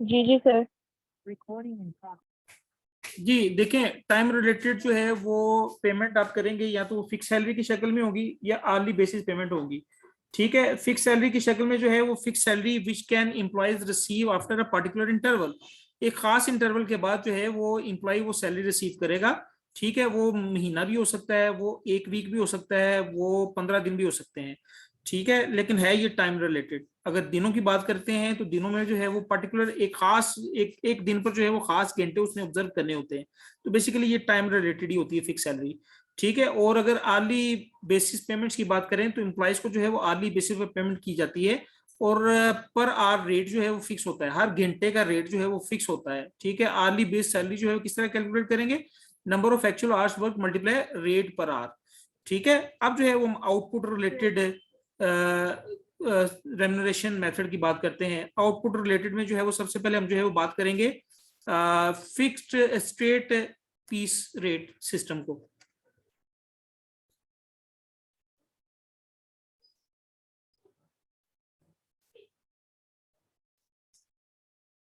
जी जी sir. जी देखें, time related जो है वो पेमेंट आप करेंगे या तो फिक्स सैलरी की शक्ल में होगी या आर्ली बेसिस पेमेंट होगी। ठीक है, फिक्स सैलरी की शक्ल में जो है वो fix salary which can employees receive after a particular interval. एक खास इंटरवल के बाद जो है वो एम्प्लॉय वो सैलरी रिसीव करेगा। ठीक है, वो महीना भी हो सकता है, वो एक वीक भी हो सकता है, वो 15 दिन भी हो सकते हैं। ठीक है, लेकिन है ये टाइम रिलेटेड। अगर दिनों की बात करते हैं तो दिनों में जो है वो पर्टिकुलर एक खास एक दिन पर जो है वो खास घंटे उसने ऑब्जर्व करने होते हैं। तो बेसिकली ये टाइम रिलेटेड ही होती है फिक्स सैलरी। ठीक है, और अगर आर्ली बेसिस पेमेंट्स की बात करें तो एम्प्लॉयज को जो है वो आर्ली बेसिस पर पेमेंट की जाती है। और पर आवर रेट जो है वो फिक्स होता है, हर घंटे का रेट जो है वो फिक्स होता है। ठीक है, आर्ली बेस सैलरी जो है वो किस तरह कैलकुलेट करेंगे, number of actual hours work multiply rate per hour. ठीक है, अब जो है वो आउटपुट रिलेटेड रेम्यूनरेशन मेथड की बात करते हैं। आउटपुट रिलेटेड में जो है वो सबसे पहले हम जो है वो बात करेंगे fixed straight piece rate system को।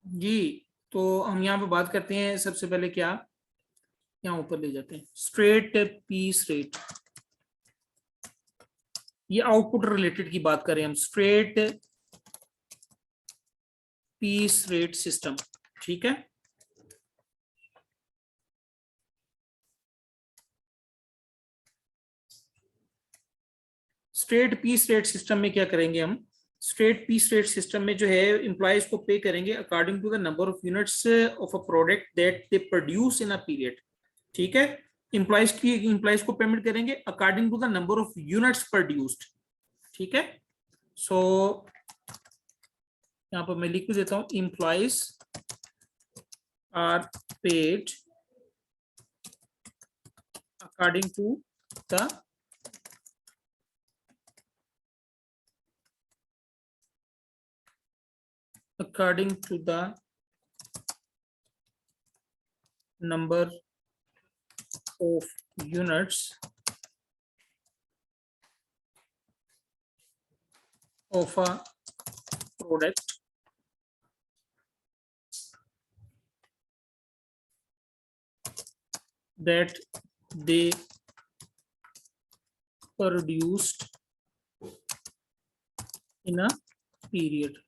जी, तो हम यहाँ पे बात करते हैं सबसे पहले क्या, यहाँ ऊपर ले जाते हैं स्ट्रेट पीस रेट। ये आउटपुट रिलेटेड की बात करें हम, स्ट्रेट पीस रेट सिस्टम। ठीक है, स्ट्रेट पीस रेट सिस्टम में क्या करेंगे हम, स्ट्रेट पीस रेट सिस्टम में जो है एम्प्लॉयज को पे करेंगे according to the number of units of a product that they produce in a period. ठीक है, एम्प्लॉयज को पेमेंट करेंगे according to the number of units produced. ठीक है, सो यहाँ पर मैं लिख देता हूं, employees are paid according to the number of units of a product that they produced in a period।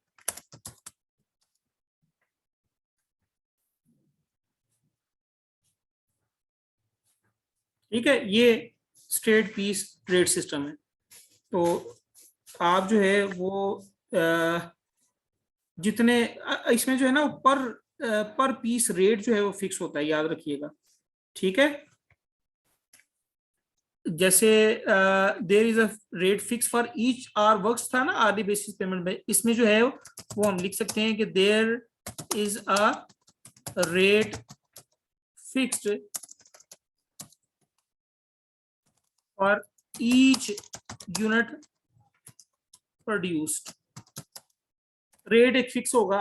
ठीक है, ये स्ट्रेट पीस रेट सिस्टम है। तो आप जो है वो जितने इसमें जो है ना पर पीस रेट जो है वो फिक्स होता है, याद रखिएगा। ठीक है, जैसे there is a rate fix for each hour works था ना आर्ली बेसिस पेमेंट में, इसमें जो है वो हम लिख सकते हैं कि देर is a rate fixed for each unit produced. Rate एक फिक्स होगा,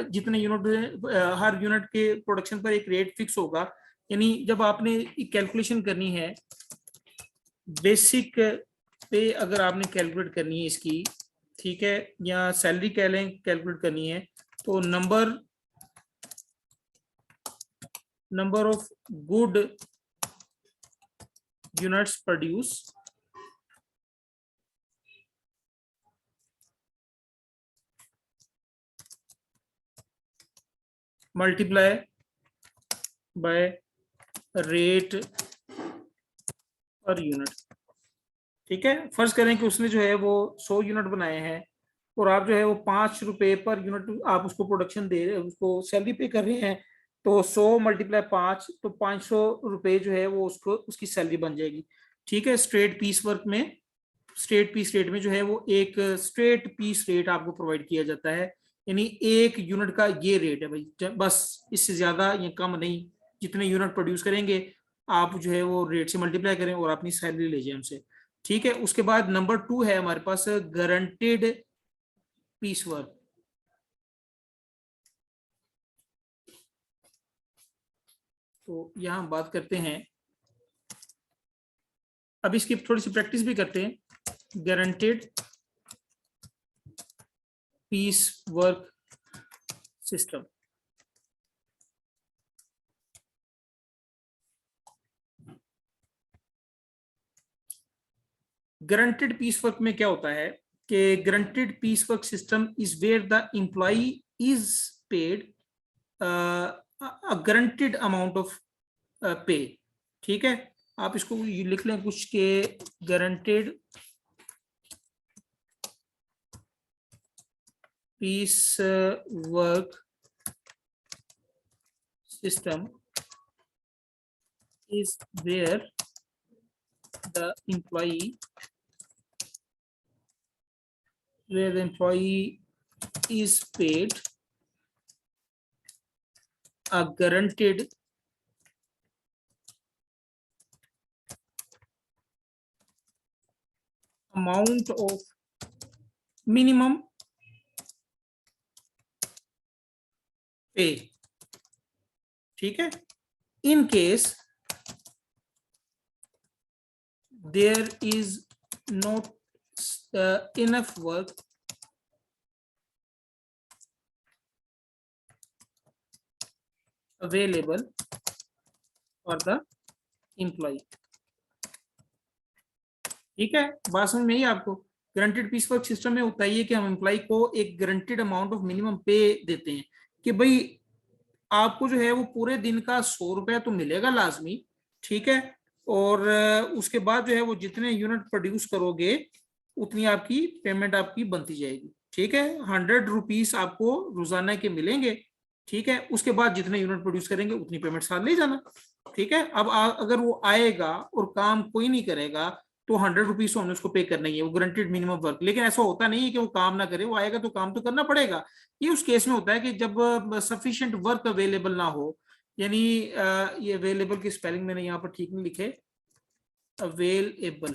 जितने यूनिट हर यूनिट के प्रोडक्शन पर एक रेट फिक्स होगा। यानी जब आपने कैलकुलेशन करनी है बेसिक पे, अगर आपने कैलकुलेट करनी है इसकी, ठीक है, या सैलरी कह लें कैलकुलेट करनी है, तो number of good units produce multiply by rate per unit. ठीक है, फर्ज करें कि उसने जो है वो 100 यूनिट बनाए हैं और आप जो है वो 5 रुपए पर यूनिट आप उसको प्रोडक्शन दे रहे हैं, उसको सैलरी पे कर रहे हैं। तो 100 मल्टीप्लाई 5, तो 500 रुपए जो है वो उसको उसकी सैलरी बन जाएगी। ठीक है, स्ट्रेट पीस वर्क में, स्ट्रेट पीस रेट में जो है वो एक स्ट्रेट पीस रेट आपको प्रोवाइड किया जाता है। यानी एक यूनिट का ये रेट है भाई, बस इससे ज्यादा या कम नहीं। जितने यूनिट प्रोड्यूस करेंगे आप जो है वो रेट से मल्टीप्लाई करें और अपनी सैलरी ले जाए हमसे। ठीक है, उसके बाद नंबर 2 है हमारे पास गारंटेड पीस वर्क। तो यहां हम बात करते हैं, अब इसकी थोड़ी सी प्रैक्टिस भी करते हैं। Guaranteed piece work system. Guaranteed piece work में क्या होता है कि guaranteed piece work system is where the employee is paid guaranteed amount of pay. ठीक है, आप इसको लिख लें कुछ के guaranteed piece work system is where the employee is paid a guaranteed amount of minimum pay। ठीक है, in case there is not enough work available for the employee। ठीक है, बात समझ में आई आपको? गारंटेड पीस वर्क सिस्टम में होता है ये कि हम एम्प्लॉय को एक गारंटेड अमाउंट ऑफ मिनिमम पे देते हैं कि भाई आपको जो है वो पूरे दिन का 100 रुपया तो मिलेगा लाजमी। ठीक है, और उसके बाद जो है वो जितने यूनिट प्रोड्यूस करोगे उतनी आपकी पेमेंट आपकी बनती जाएगी। ठीक है, 100 रुपीस आपको रोजाना के मिलेंगे। ठीक है, उसके बाद जितने यूनिट प्रोड्यूस करेंगे उतनी पेमेंट साथ ले जाना। ठीक है, अब अगर वो आएगा और काम कोई नहीं करेगा तो 100 रुपीज हमने उसको पे करना ही है, वो गारंटेड मिनिमम वर्क। लेकिन ऐसा होता नहीं है कि वो काम ना करे, वो आएगा तो काम तो करना पड़ेगा। ये उस केस में होता है कि जब सफिशिएंट वर्क अवेलेबल ना हो, यानी ये अवेलेबल की स्पेलिंग मैंने यहाँ पर ठीक नहीं लिखे, अवेलेबल।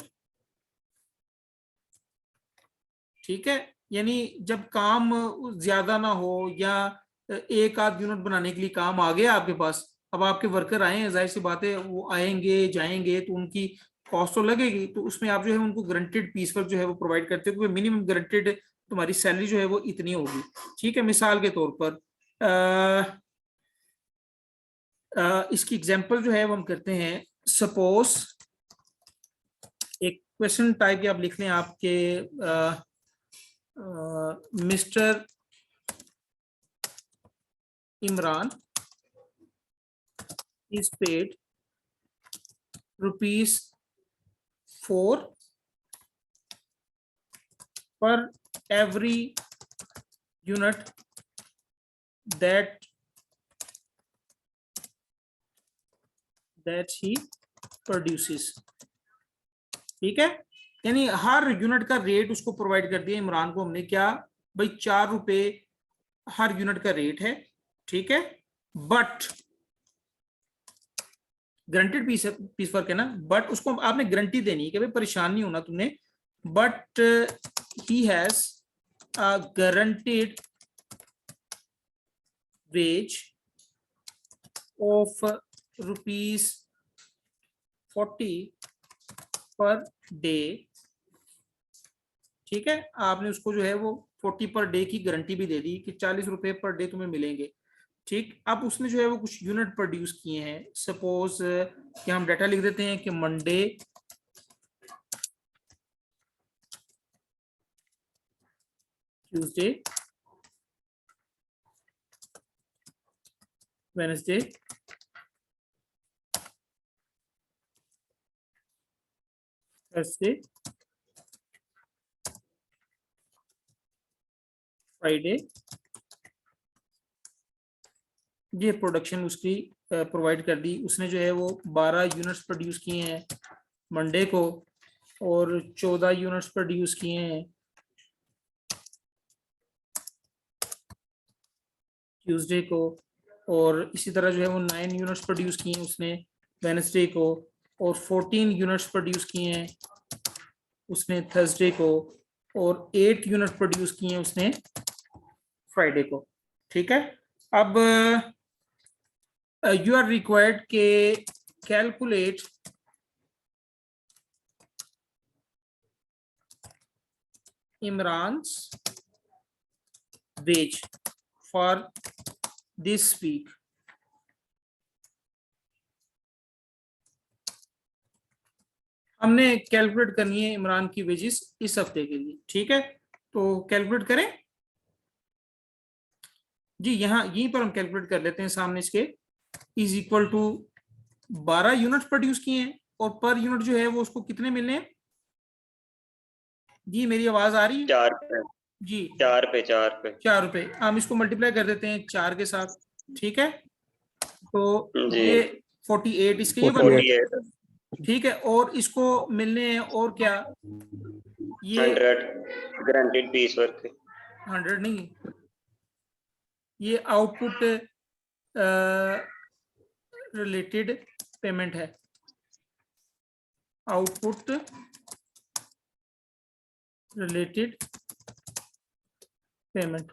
ठीक है, यानी जब काम ज्यादा ना हो या एक आध यूनिट बनाने के लिए काम आ गया आपके पास, अब आपके वर्कर आए हैं, जाहिर सी बात है वो आएंगे जाएंगे तो उनकी कॉस्ट तो लगेगी, तो उसमें आप जो है उनको गारंटेड पीस वर्क जो है वो प्रोवाइड करते हो कि मिनिमम गारंटेड तुम्हारी सैलरी जो है वो इतनी होगी। ठीक है, मिसाल के तौर पर इसकी एग्जांपल जो है वो हम करते हैं। सपोज एक क्वेश्चन टाइप के आप लिख लें आपके mister Imran is paid ₹4 per every unit that he produces। ठीक है, यानी हर यूनिट का रेट उसको प्रोवाइड कर दिया इमरान को हमने, क्या भाई 4 रुपए हर यूनिट का रेट है। ठीक है, बट गारंटेड पीस वर्क है ना, बट उसको आपने गारंटी देनी है कि भाई परेशान नहीं होना तुमने, but he has a guaranteed ways of ₹40 per day. ठीक है, आपने उसको जो है वो 40 पर डे की गारंटी भी दे दी कि 40 रुपए पर डे तुम्हें मिलेंगे। ठीक, अब उसने जो है वो कुछ यूनिट प्रोड्यूस किए हैं। सपोज कि हम डाटा लिख देते हैं कि Monday, Tuesday, Wednesday, Thursday, Friday. ये प्रोडक्शन उसकी प्रोवाइड कर दी। उसने जो है वो 12 यूनिट्स प्रोड्यूस किए हैं मंडे को और 14 यूनिट्स प्रोड्यूस किए हैं ट्यूसडे को, और इसी तरह जो है वो 9 यूनिट्स प्रोड्यूस किए हैं उसने वेडनेसडे को, और 14 यूनिट्स प्रोड्यूस किए हैं उसने थर्सडे को, और 8 यूनिट प्रोड्यूस किए हैं उसने फ्राइडे को। ठीक है, अब you are required to calculate Imran's wage for this week। हमने कैलकुलेट करनी है इमरान की वेजेस इस हफ्ते के लिए, ठीक है। तो कैलकुलेट करें जी, यहाँ यहीं पर हम कैलकुलेट कर लेते हैं सामने इसके। Is equal to 12 unit produce किए हैं और पर यूनिट जो है वो उसको कितने मिलने हैं जी? मेरी आवाज आ रही है 4 पे जी? 4 पे 4 पे 4 रुपए। हम इसको मल्टीप्लाई कर देते हैं 4 के साथ, ठीक है। तो जी ये 48 इसके ये बन गए, 48 ठीक है। और इसको मिलने हैं और क्या, ये 100 गारंटेड 20 वर्क के 100 नहीं, ये आउटपुट रिलेटेड पेमेंट है, आउटपुट रिलेटेड पेमेंट।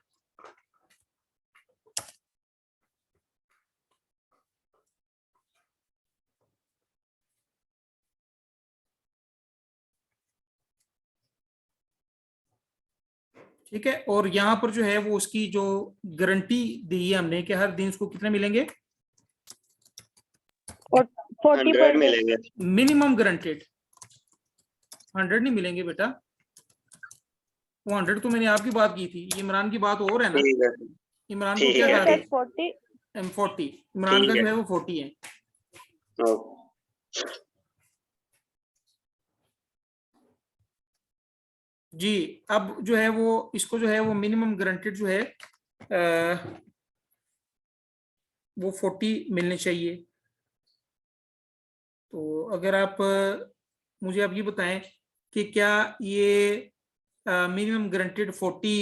ठीक है। और यहाँ पर जो है वो उसकी जो गारंटी दी है हमने कि हर दिन उसको कितने मिलेंगे, 40 100 पर डे। मिलेंगे। मिनिमम गारंटेड 100 नहीं मिलेंगे बेटा, वो 100 तो मैंने आपकी बात की थी, ये इमरान की बात और है ना। ठीक है इमरान को ठीक क्या है कहा सर था? 40। 40, इमरान का ठीक जो है है वो 40 है। ओके जी, अब जो है वो इसको जो है वो मिनिमम गारंटेड जो है वो 40 मिलने चाहिए। तो अगर आप मुझे आप ये बताएं कि क्या ये मिनिमम गारंटेड 40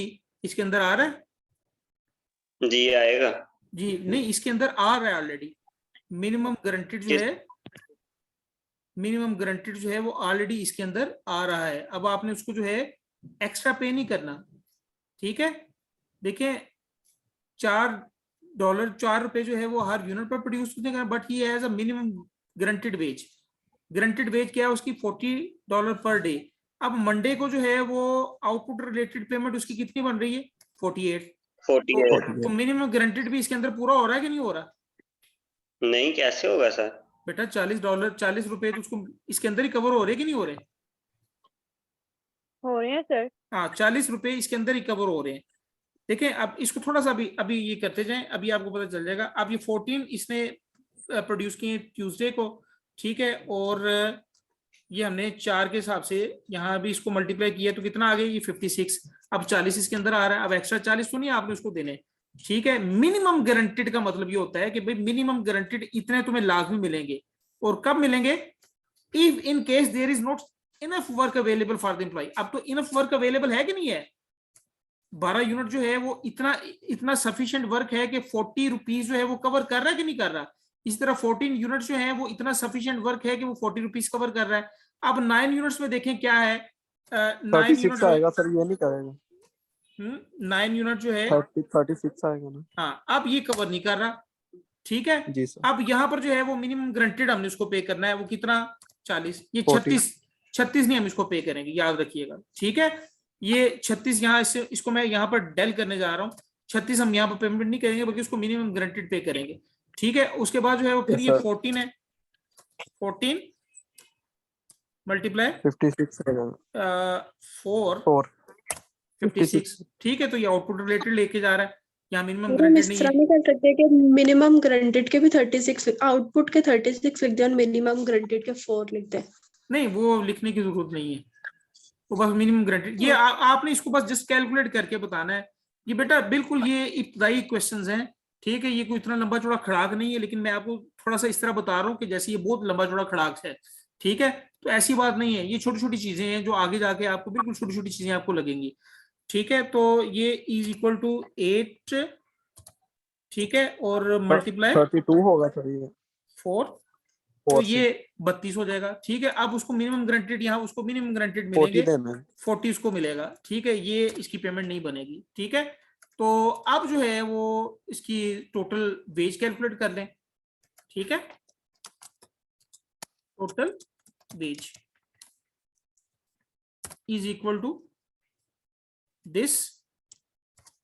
इसके अंदर आ रहा है जी आएगा। जी? नहीं, इसके अंदर आ रहा है ऑलरेडी। मिनिमम गारंटेड जो किस है, मिनिमम गारंटेड जो है वो ऑलरेडी इसके अंदर आ रहा है। अब आपने उसको जो है एक्स्ट्रा पे नहीं करना, ठीक है। देखिए $4 4 रुपए जो है वो हर यूनिट पर प्रोड्यूस करने, बट ये as a minimum guaranteed wage. Guaranteed wage क्या है उसकी? $40 पर डे। अब मंडे को जो है वो आउटपुट रिलेटेड पेमेंट उसकी कितनी बन रही है? 48। 48 तो मिनिमम गारंटेड भी इसके अंदर पूरा हो रहा है कि नहीं हो रहा? नहीं कैसे होगा सर? बेटा $40 40 रुपए तो उसको इसके अंदर ही कवर हो रहे कि नहीं हो रहे? हो रहे हैं सर। हाँ, 40 रुपए इसके अंदर ही कवर हो रहे हैं। देखें अब इसको थोड़ा सा अभी अभी ये करते जाएं, अभी आपको पता चल जाएगा। अब ये 14 इसने प्रोड्यूस किए ट्यूसडे को, ठीक है। और ये हमने 4 के हिसाब से यहाँ भी इसको मल्टीप्लाई किया तो कितना आ गया? ये 56। अब 40 इसके अंदर आ रहा है, अब एक्स्ट्रा 40 तो नहीं आपने उसको देने, ठीक है। मिनिमम गारंटेड का मतलब ये होता है कि भाई मिनिमम गारंटेड इतने तुम्हें लाजमी मिलेंगे। और कब मिलेंगे? If in case there is not enough work available for the employee. अब तो इनफ वर्क अवेलेबल है कि नहीं है? 12 यूनिट जो है वो इतना इतना सफिशिएंट वर्क है कि 40 रुपीज जो है वो कवर कर रहा है कि नहीं कर रहा? इस तरह 14 यूनिट जो है वो इतना सफिशिएंट वर्क है कि वो 40 रुपीज कवर कर रहा है। अब 9 यूनिट्स में देखें क्या है, 9 यूनिट 36 आएगा सर, ये नहीं करेगा। 9 यूनिट जो है 36 आएगा ना। हाँ, अब ये कवर नहीं कर रहा, ठीक है। जी सर। अब यहाँ पर जो है वो मिनिमम गारंटेड हमने उसको पे करना है, वो कितना? 40। ये 40 36 नहीं हम इसको पे करेंगे, याद रखिएगा, ठीक है। ये 36 यहाँ इसको मैं यहाँ पर डेल करने जा रहा हूँ। 36 हम यहाँ पर पेमेंट नहीं करेंगे बल्कि उसको मिनिमम गारंटेड पे करेंगे, ठीक है। उसके बाद जो है वो फिर ये 14 है, 14 मल्टीप्लाई 56 आएगा। 4 56, 56 ठीक है। तो ये आउटपुट रिलेटेड लेके जा रहा है, यहाँ मिनिमम हम गारंटेड इस नहीं तरह है। नहीं कर सकते कि मिनिमम गारंटेड के भी 36, आउटपुट के 36 लिख दे और मिनिमम गारंटेड के 4 लिख दे। नहीं, वो लिखने की जरूरत नहीं है, तो बस मिनिमम गारंटेड ये आपने इसको बस जस्ट कैलकुलेट करके बताना है। ये बेटा बिल्कुल ये इब्तदाई क्वेश्चंस हैं, ठीक है। ये कोई इतना लंबा चौड़ा खड़ाक नहीं है, लेकिन मैं आपको थोड़ा सा इस तरह बता रहा हूँ कि जैसे ये बहुत लंबा चौड़ा खड़ाक है, ठीक है। तो ऐसी बात नहीं है, ये छोटी छोटी चीजें हैं जो आगे जाके आपको बिल्कुल छोटी छोटी चीजें आपको लगेंगी, ठीक है। तो ये इज इक्वल टू 8, ठीक है। और मल्टीप्लाई 32 होगा सर ये। 4, तो ये 32 हो जाएगा, ठीक है। अब उसको मिनिमम गारंटेड, यहाँ उसको मिनिमम गारंटेड 40 मिलेंगे, देना है। 40 उसको मिलेगा, ठीक है। ये इसकी पेमेंट नहीं बनेगी, ठीक है। तो अब जो है वो इसकी टोटल वेज कैलकुलेट कर लें, ठीक है। Total wage is equal to this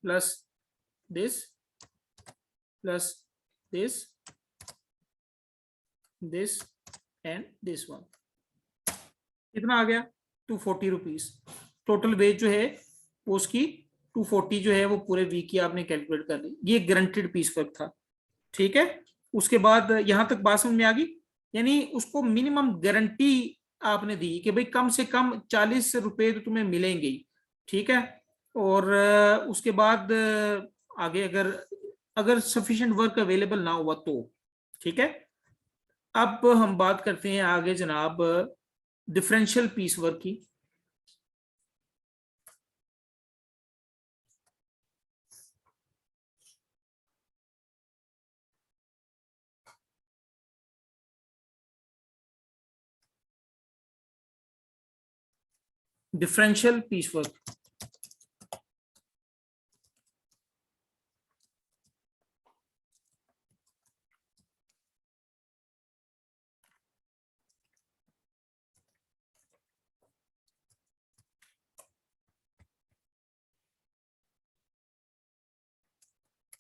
plus this plus this and this one, कितना आ गया 240 रुपीज। टोटल वेज जो है वो उसकी 240 जो है वो पूरे वीक की आपने कैलकुलेट कर ली। ये गारंटेड पीस वर्क था, ठीक है। उसके बाद यहां तक बात समझ में आ गई, यानी उसको मिनिमम गारंटी आपने दी कि भाई कम से कम 40 रुपए तो तुम्हें मिलेंगे ही, ठीक है। और उसके बाद आगे अगर अगर सफिशिएंट वर्क अवेलेबल ना हुआ तो, ठीक है। अब हम बात करते हैं आगे जनाब डिफरेंशियल पीस वर्क की। Differential piece work,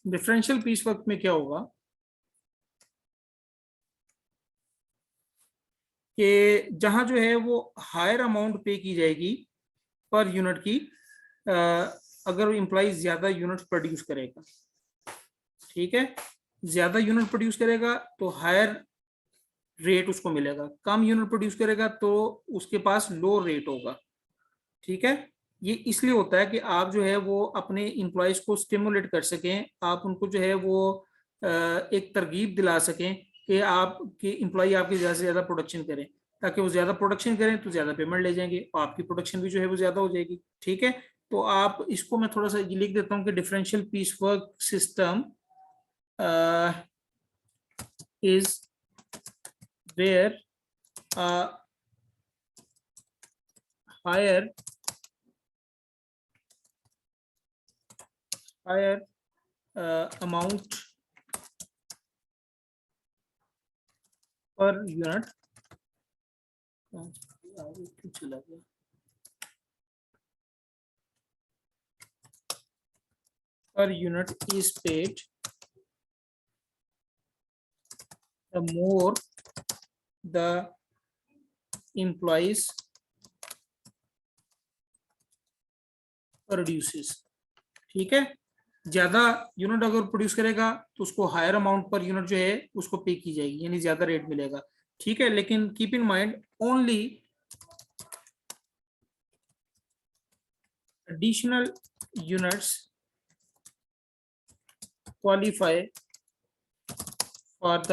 differential piece work में क्या होगा कि जहां जो है वो हायर अमाउंट पे की जाएगी पर यूनिट की, अगर एम्प्लॉय ज्यादा यूनिट प्रोड्यूस करेगा, ठीक है। ज्यादा यूनिट प्रोड्यूस करेगा तो हायर रेट उसको मिलेगा, कम यूनिट प्रोड्यूस करेगा तो उसके पास लो रेट होगा, ठीक है। ये इसलिए होता है कि आप जो है वो अपने एम्प्लॉयज को स्टिमुलेट कर सकें, आप उनको जो है वो एक तरगीब दिला सकें कि आपके एम्प्लॉय आपकी ज़्यादा से ज़्यादा प्रोडक्शन करें, ताकि वो ज़्यादा प्रोडक्शन करें तो ज़्यादा पेमेंट ले जाएंगे और आपकी प्रोडक्शन भी जो है वो ज़्यादा हो जाएगी, ठीक है। तो आप इसको मैं थोड़ा सा ये लिख देता हूँ कि differential piece work system is where higher amount per unit is paid, the more the employees produces, ठीक है। ज्यादा यूनिट अगर प्रोड्यूस करेगा तो उसको हायर अमाउंट पर यूनिट जो है उसको पे की जाएगी, यानी ज्यादा रेट मिलेगा, ठीक है। लेकिन keep in mind only additional units qualify for the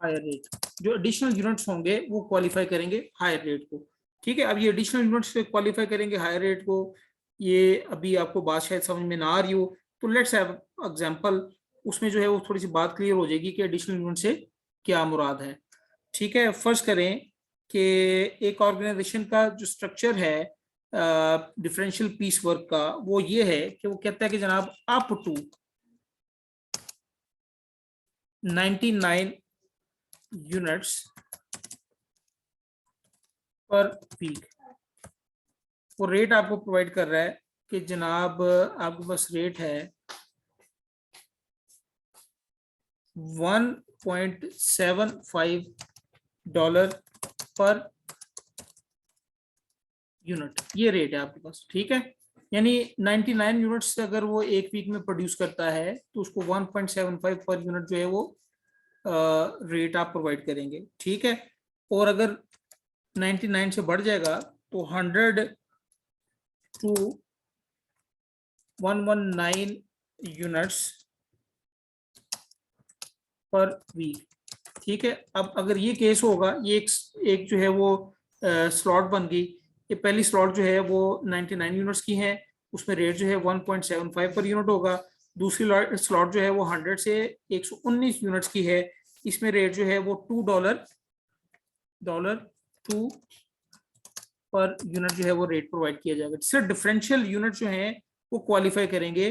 higher rate. जो एडिशनल यूनिट्स होंगे वो क्वालिफाई करेंगे हायर रेट को, ठीक है। अब ये एडिशनल यूनिट्स क्वालिफाई करेंगे हायर रेट को, ये अभी आपको बात शायद समझ में ना आ रही हो तो लेट्स हैव एग्जांपल, उसमें जो है वो थोड़ी सी बात क्लियर हो जाएगी कि एडिशनल यूनिट से क्या मुराद है, ठीक है। फर्ज करें कि एक ऑर्गेनाइजेशन का जो स्ट्रक्चर है डिफरेंशियल पीस वर्क का वो ये है कि वो कहता है कि जनाब up to 99 units per week, वो रेट आपको प्रोवाइड कर रहा है कि जनाब आपके पास रेट है $1.75 पर यूनिट, ये रेट है आपके पास, ठीक है। यानी 99 यूनिट्स अगर वो एक वीक में प्रोड्यूस करता है तो उसको 1.75 पर यूनिट जो है वो रेट आप प्रोवाइड करेंगे, ठीक है। और अगर 99 से बढ़ जाएगा तो 100 to 119 यूनिट्स पर वीक, ठीक है। अब अगर ये केस होगा, ये एक जो है वो स्लॉट बन गई, ये पहली स्लॉट जो है वो 99 यूनिट्स की है, उसमें रेट जो है 1.75 पर यूनिट होगा। दूसरी स्लॉट जो है वो 100 से 119 यूनिट्स की है, इसमें रेट जो है वो $2 पर यूनिट जो है वो रेट प्रोवाइड किया जाएगा। सिर्फ डिफरेंशियल यूनिट जो है वो क्वालिफाई करेंगे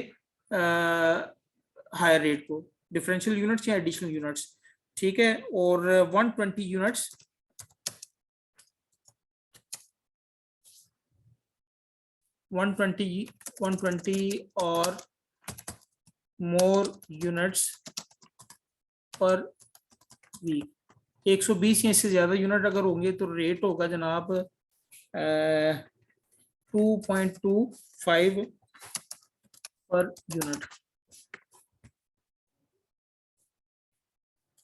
हायर रेट को, डिफरेंशियल यूनिट्स या एडिशनल यूनिट्स, ठीक है। और 120 यूनिट्स 120 और मोर यूनिट्स पर वीक, 120 या इससे ज्यादा यूनिट अगर होंगे तो रेट होगा जनाब 2.25 पर यूनिट।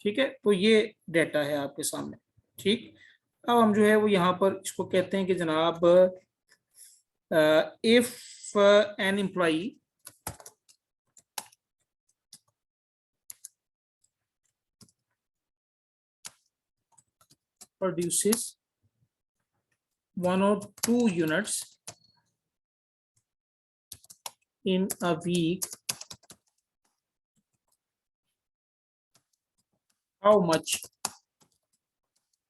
ठीक है, तो ये डेटा है आपके सामने। ठीक, अब हम जो है वो यहाँ पर इसको कहते हैं कि जनाब if an employee produces 1 or 2 units in a week, how much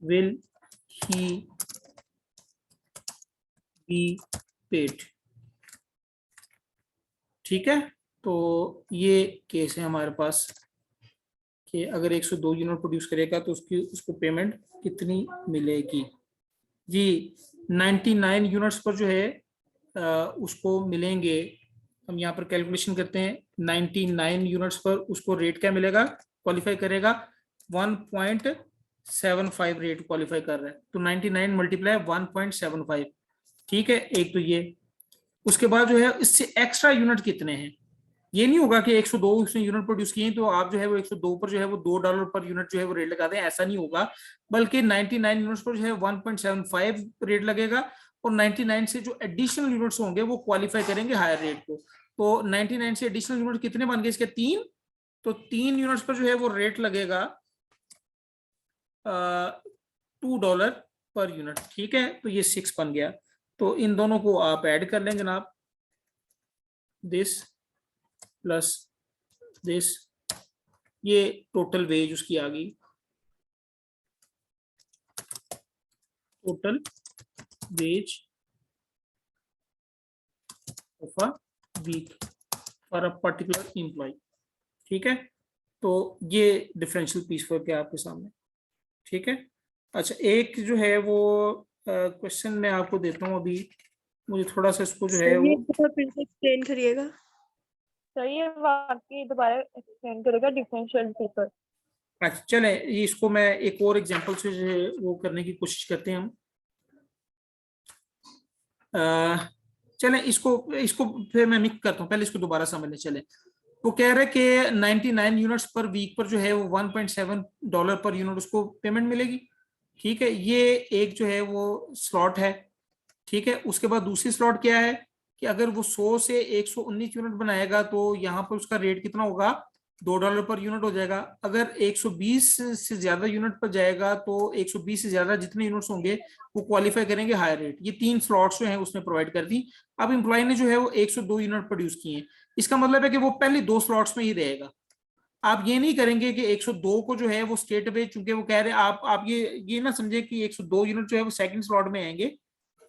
will he be paid? ठीक है, तो ये केस है हमारे पास कि अगर 102 यूनिट प्रोड्यूस करेगा तो उसको पेमेंट कितनी मिलेगी जी। 99 यूनिट्स पर जो है उसको मिलेंगे, हम यहाँ पर कैलकुलेशन करते हैं, 99 यूनिट्स पर उसको रेट क्या मिलेगा, क्वालिफाई करेगा 1.75 रेट क्वालिफाई कर रहा है, तो 99 मल्टीप्लाई 1.75। ठीक है, एक तो ये, उसके बाद जो है इससे एक्स्ट्रा यूनिट कितने हैं, ये नहीं होगा कि 102 उसने यूनिट प्रोड्यूस किए तो आप जो है वो 102 पर जो है वो $2 पर यूनिट जो है वो रेट लगा दें, ऐसा नहीं होगा, बल्कि 99 यूनिट्स पर जो है 1.75 रेट लगेगा और 99 से जो एडिशनल यूनिट्स होंगे वो क्वालिफाई करेंगे हायर रेट को। तो 99 से एडिशनल यूनिट कितने बन गए इसके 3, तो 3 यूनिट्स पर जो है वो रेट लगेगा $2 पर यूनिट। ठीक है, तो ये 6 बन गया, तो इन दोनों को आप ऐड कर लें जनाब, दिस प्लस दिस, ये टोटल वेज उसकी आ गई, total wage of a week for a particular employee. ठीक है, तो ये डिफरेंशियल पीस वर्क है आपके सामने। ठीक है, अच्छा एक जो है वो क्वेश्चन मैं आपको देता हूँ अभी, मुझे थोड़ा सा इसको जो है वो फिर से एक्सप्लेन करिएगा। सही है, वाकई दोबारा एक्सप्लेन करेगा डिफरेंशियल पेपर। अच्छा चले, इसको मैं एक और एग्जांपल से जो है वो करने की कोशिश करते हैं हम। चले इसको इसको फिर मैं मिक्स करता हूँ, पहले इसको दोबारा समझने चले। वो कह रहे कि 99 यूनिट्स पर वीक पर जो है वो $1.7 पर यूनिट उसको पेमेंट मिलेगी। ठीक है, ये एक जो है वो स्लॉट है। ठीक है, उसके बाद दूसरी स्लॉट क्या है कि अगर वो 100 से 119 यूनिट बनाएगा तो यहाँ पर उसका रेट कितना होगा, $2 पर यूनिट हो जाएगा। अगर 120 से ज्यादा यूनिट पर जाएगा तो 120 से ज्यादा जितने यूनिट्स होंगे वो क्वालिफाई करेंगे हायर रेट। ये 3 स्लॉट्स जो हैं उसने प्रोवाइड कर दी। अब एम्प्लॉय ने जो है वो 102 यूनिट प्रोड्यूस किए हैं, इसका मतलब है कि वो पहले 2 स्लॉट्स में ही रहेगा। आप ये नहीं करेंगे कि 102 को जो है वो स्टेट अवे, चूंकि वो कह रहे हैं आप ये ना समझे कि 102 यूनिट जो है वो सेकंड स्लॉट में आएंगे,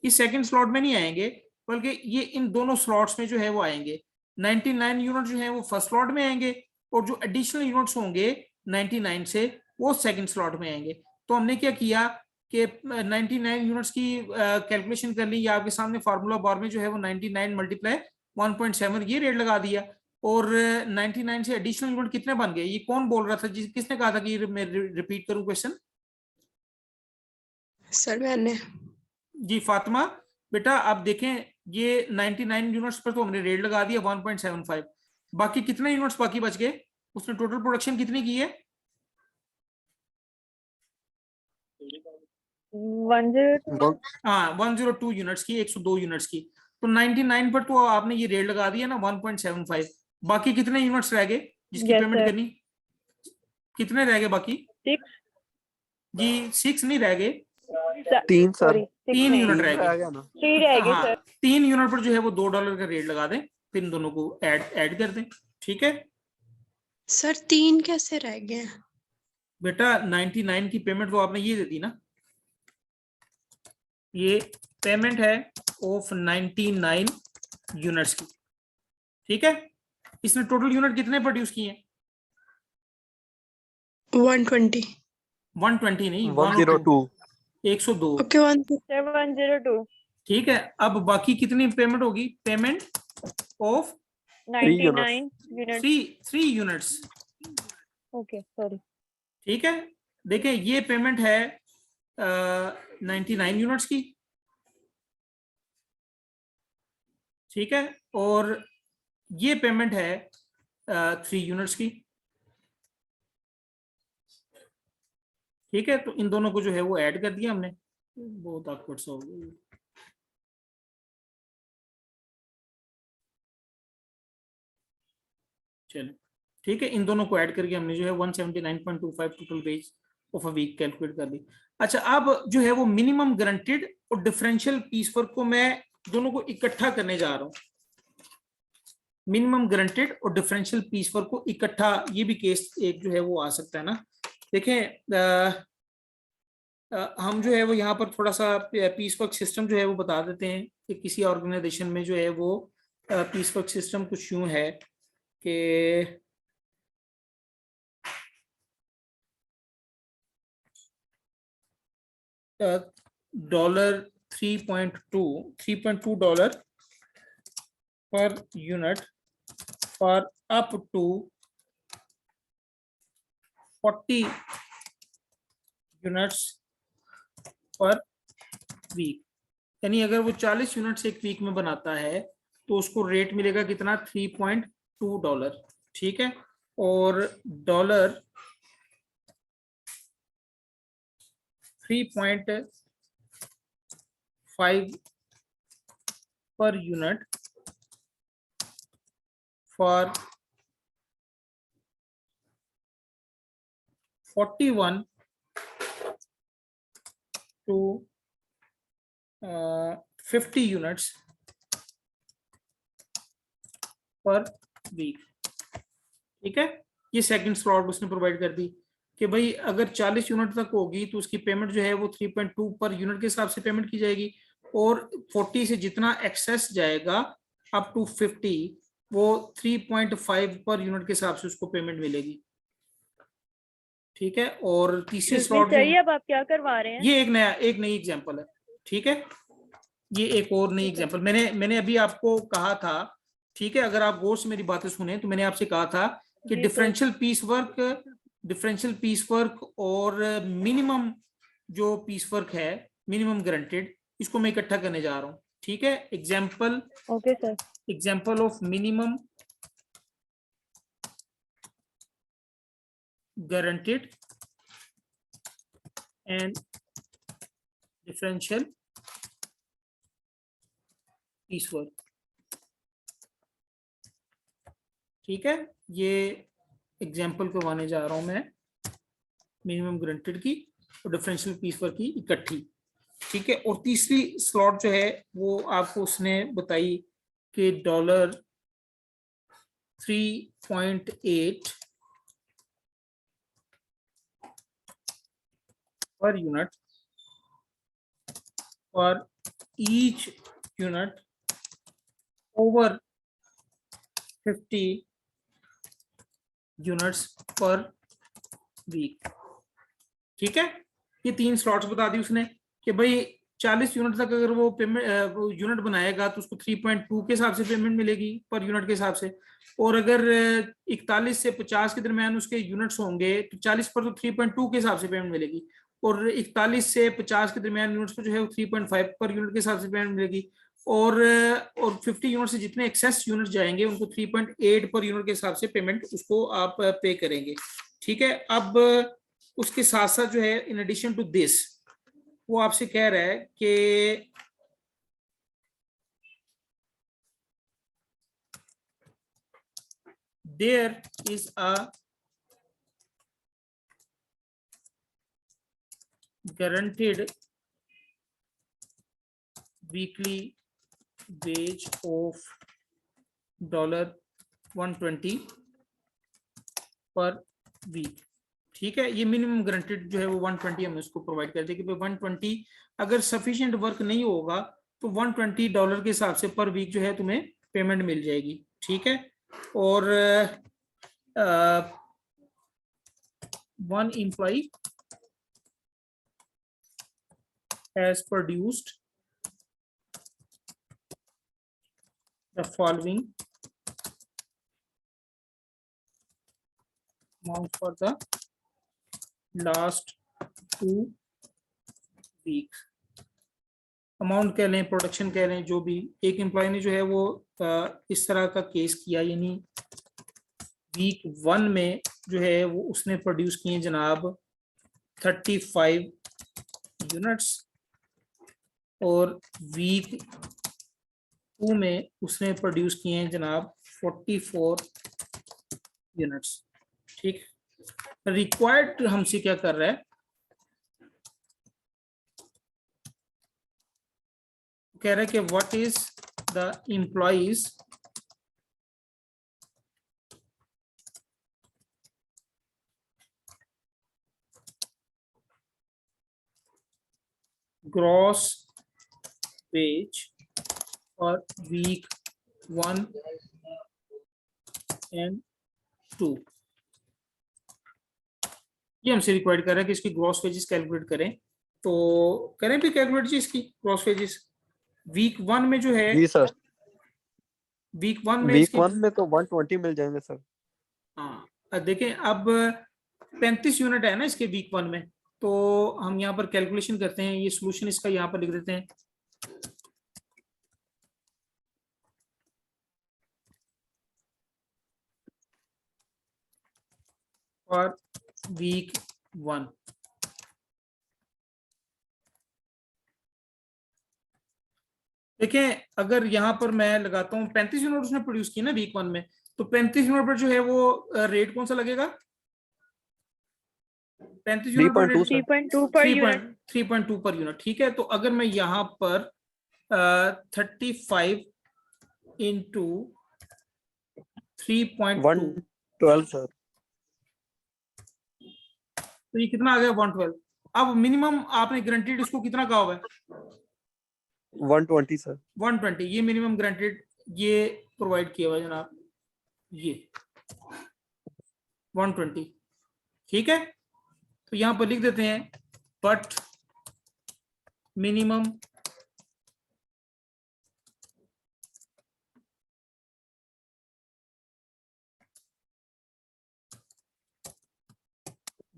इस सेकंड स्लॉट में नहीं आएंगे, बल्कि ये इन दोनों स्लॉट्स में जो है वो आएंगे। 99 यूनिट जो है वो फर्स्ट स्लॉट में आएंगे और जो एडिशनल यूनिट्स होंगे 99 से वो सेकंड स्लॉट में आएंगे। तो हमने क्या किया कि 99 यूनिट्स की कैलकुलेशन कर ली, या आपके सामने फार्मूला बार में जो है वो 99 मल्टीप्लाई 1.7 ये रेट लगा दिया, और 99 से एडिशनल यूनिट कितने बन गए, ये कौन बोल रहा था, किसने कहा था कि मैं रिपीट करूं क्वेश्चन? सर मैंने। जी फातिमा बेटा, आप देखें ये 99 यूनिट्स पर तो हमने रेट लगा दिया 1.75, बाकी कितने यूनिट्स बाकी बच गए, उसने टोटल प्रोडक्शन कितनी की है? 102 हाँ 102 यूनिट्स की, 102 यूनिट्स की। तो 99 पर तो आपने ये रेट लगा दिया ना 1.75, बाकी कितने यूनिट्स रह गए जिसकी Yes, पेमेंट sir. करनी, कितने रह गए बाकी? 6 जी 6 नहीं रह गए, 3 सर, सॉरी 3 यूनिट रह आ गए। गया ना। 3 रह गए हाँ सर। 3 यूनिट पर जो है वो $2 का रेट लगा दें, फिर इन दोनों को ऐड कर दें। ठीक है सर 3 कैसे रह गए? बेटा, 99 की पेमेंट तो आपने ये दे दी ना, ये पेमेंट है ऑफ 99 यूनिट्स की। ठीक है, इसने टोटल यूनिट कितने प्रोड्यूस किए हैं? 120। 120 नहीं, 102 102। ओके 102 ठीक है, अब बाकी कितनी पेमेंट होगी? Payment of 99 unit. 3 units. Okay sorry. ठीक है, देखें ये पेमेंट है 99 यूनिट्स की, ठीक है, और ये पेमेंट है 3 यूनिट्स की, ठीक है। तो इन दोनों को जो है वो ऐड कर दिया हमने, बहुत awkward सा हो गया। चलो ठीक है, इन दोनों को ऐड करके हमने जो है 179.25 total wage of a week calculate कर दी। अच्छा, अब जो है वो मिनिमम गारंटेड और डिफरेंशियल पीस वर्क को मैं दोनों को इकट्ठा करने जा रहा हूँ। मिनिमम गारंटेड और डिफरेंशियल पीस वर्क को इकट्ठा, ये भी केस एक जो है वो आ सकता है ना। देखें हम जो है वो यहाँ पर थोड़ा सा पीस वर्क सिस्टम जो है वो बता देते हैं कि किसी ऑर्गेनाइजेशन में जो है वो पीस वर्क सिस्टम कुछ यूं है कि $3.2 per unit for up to 40 units per week, यानी अगर वो 40 यूनिट्स एक वीक में बनाता है तो उसको रेट मिलेगा कितना, $3.2, ठीक है। और $3.5 पर unit for 41 to 50 units per week, ठीक है। ये सेकंड स्लॉट उसने प्रोवाइड कर दी कि भाई अगर 40 यूनिट तक होगी तो उसकी पेमेंट जो है वो 3.2 पर यूनिट के हिसाब से पेमेंट की जाएगी, और 40 से जितना एक्सेस जाएगा अप टू 50 वो 3.5 पर यूनिट के हिसाब से उसको पेमेंट मिलेगी, ठीक है। और तीसरी स्लॉट चाहिए, अब आप क्या करवा रहे हैं? ये एक नई एग्जांपल है, ठीक है। ये एक और नई एग्जांपल मैंने अभी आपको कहा था, ठीक है। अगर आप गौर से मेरी बातें सुने तो मैंने आपसे कहा था कि डिफरेंशियल पीस वर्क और मिनिमम जो पीस वर्क है, मिनिमम गारंटेड, इसको मैं इकट्ठा करने जा रहा हूं, ठीक है। Example, okay sir. Example of minimum guaranteed and differential piecework, ठीक है। ये एग्जांपल करवाने जा रहा हूं मैं मिनिमम गारंटेड की और डिफरेंशियल पीसवर्क की इकट्ठी, ठीक है। और तीसरी स्लॉट जो है वो आपको उसने बताई कि $3.8 per unit for each unit over 50 units per week, ठीक है। ये 3 स्लॉट्स बता दी उसने कि भाई 40 यूनिट तक अगर वो पेमेंट यूनिट बनाएगा तो उसको 3.2 के हिसाब से पेमेंट मिलेगी पर यूनिट के हिसाब से, और अगर 41 से 50 के दरमियान उसके यूनिट्स होंगे तो 40 पर तो 3.2 के हिसाब से पेमेंट मिलेगी, और 41 से 50 के दरमियान यूनिट्स को जो है वो 3.5 पर यूनिट के हिसाब से पेमेंट मिलेगी, और 50 यूनिट से जितने एक्सेस यूनिट जाएंगे उनको 3.8 पर यूनिट के हिसाब से पेमेंट उसको आप पे करेंगे, ठीक है। अब उसके साथ साथ जो है इन एडिशन टू दिस वो आपसे कह रहा है कि there is a guaranteed weekly wage of $120 पर वीक, ठीक है। ये मिनिमम गारंटेड जो है वो 120 हम इसको प्रोवाइड करते हैं कि भाई 120 अगर सफिशिएंट वर्क नहीं होगा तो $120 के हिसाब से पर वीक जो है तुम्हें पेमेंट मिल जाएगी, ठीक है। और one employee has produced the following amount for the last 2 week, amount कह लें, प्रोडक्शन कह लें, जो भी। एक एम्प्लॉय ने जो है वो इस तरह का केस किया, यानी वीक 1 में जो है वो उसने प्रोड्यूस किए जनाब 35 यूनिट्स, और वीक 2 में उसने प्रोड्यूस किए हैं जनाब 44 यूनिट्स। ठीक, रिक्वायर्ड हमसे क्या कर रहा है, कह रहा है कि what is the employee's gross wage for week 1 and 2। ये हमसे रिक्वायर्ड कर रहा है कि इसकी ग्रॉस वेजेस कैलकुलेट करें, तो करें भी कैलकुलेट जी इसकी ग्रॉस वेजेस। वीक 1 में जो है, जी सर, वीक 1 में वीक इसके, 1 में तो 120 मिल जाएंगे सर। हाँ देखें, अब 35 यूनिट है ना इसके वीक 1 में, तो हम यहाँ पर कैलकुलेशन करते हैं, ये सोल्यूशन इसका यहाँ पर लिख देते हैं। और वीक 1 देखें, अगर यहाँ पर मैं लगाता हूँ 35 यूनिट उसने प्रोड्यूस की ना वीक 1 में, तो 35 यूनिट पर जो है वो रेट कौन सा लगेगा, 35 यूनिट पर 3.2 sir. 3.2 per unit. 3.2 per unit. ठीक है, तो अगर मैं यहाँ पर 35 इंटू 3.2, 112 सर। तो ये कितना आ गया 112। अब मिनिमम आपने गारंटीड इसको कितना कहा हुआ है, 120 सर। 120, ये मिनिमम गारंटीड ये प्रोवाइड किया हुआ है जनाब, ये 120। ठीक है, तो यहां पर लिख देते हैं बट मिनिमम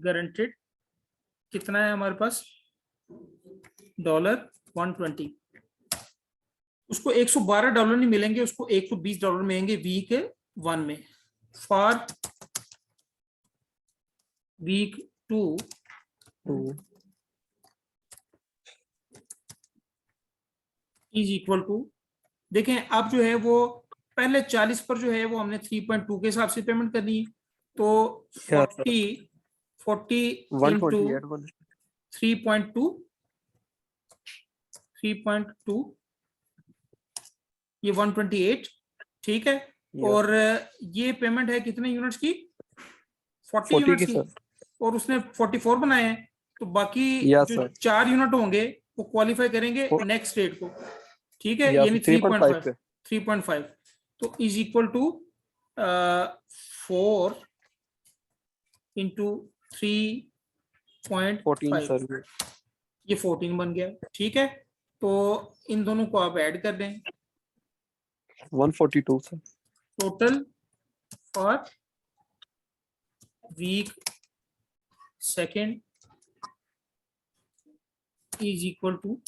गारंटीड कितना है हमारे पास, $120। उसको $112 नहीं मिलेंगे, उसको $120 मिलेंगे वीक 1 में। For week 2 is equal to, देखें अब जो है वो पहले 40 पर जो है वो हमने 3.2 के हिसाब से पेमेंट करनी है, तो 40 इंटू 3.2 ये 128। ठीक है, और ये पेमेंट है कितने यूनिट्स की, 40 यूनिट्स की, और उसने 44 बनाए हैं, तो बाकी जो 4 यूनिट होंगे वो क्वालिफाई करेंगे नेक्स्ट रेट को। ठीक है, यानी 3.5, तो इज इक्वल टू 4 इंटू 3.5, ये 14 बन गया। ठीक है, तो इन दोनों को आप ऐड कर दें, 142 sir. Total for week 2 is equal to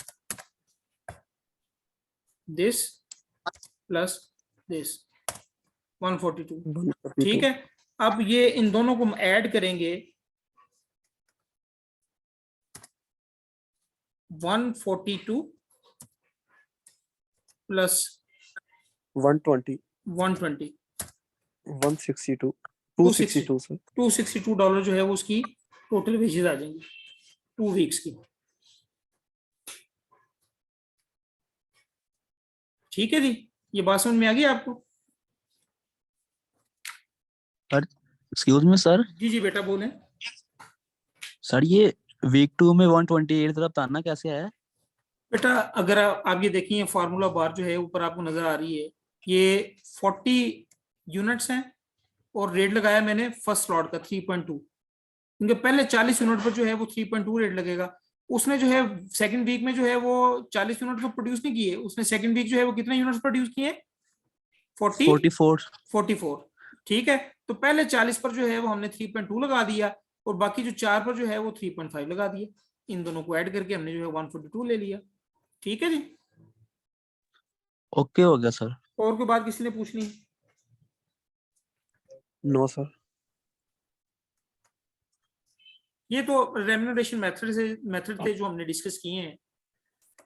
this plus this 142। ठीक है, अब ये इन दोनों को हम ऐड करेंगे, 142 प्लस 120 162 262 सर। $262 जो है वो उसकी टोटल वेजेस आ जाएंगी 2 वीक्स की। ठीक है जी, ये बात समझ में आ गई आपको? Sir excuse me sir. जी जी बेटा बोलें। सर ये वीक 2 में 128 तरफ ताना कैसे आया? बेटा अगर आप ये देखिए फार्मूला बार जो है ऊपर आपको नजर आ रही है, ये 40 यूनिट्स हैं और रेट लगाया मैंने फर्स्ट स्लॉट का 3.2, क्योंकि पहले 40 यूनिट पर जो है वो 3.2 रेट लगेगा। उसने जो है सेकंड वीक में जो है वो 40 यूनिट को प्रोड्यूस नहीं किए, उसने सेकंड वीक जो है वो कितने यूनिट्स प्रोड्यूस किए, 44। ठीक है, तो पहले 40 पर जो है वो हमने 3.2 लगा दिया, और बाकी जो 4 पर जो है वो 3.5 लगा दिए, इन दोनों को ऐड करके हमने जो है 142 ले लिया। ठीक है जी, ओके हो गया सर। और कोई बात किसी ने पूछनी है? No sir. ये तो रेम्यूनरेशन मेथड थे जो हमने डिस्कस किए हैं।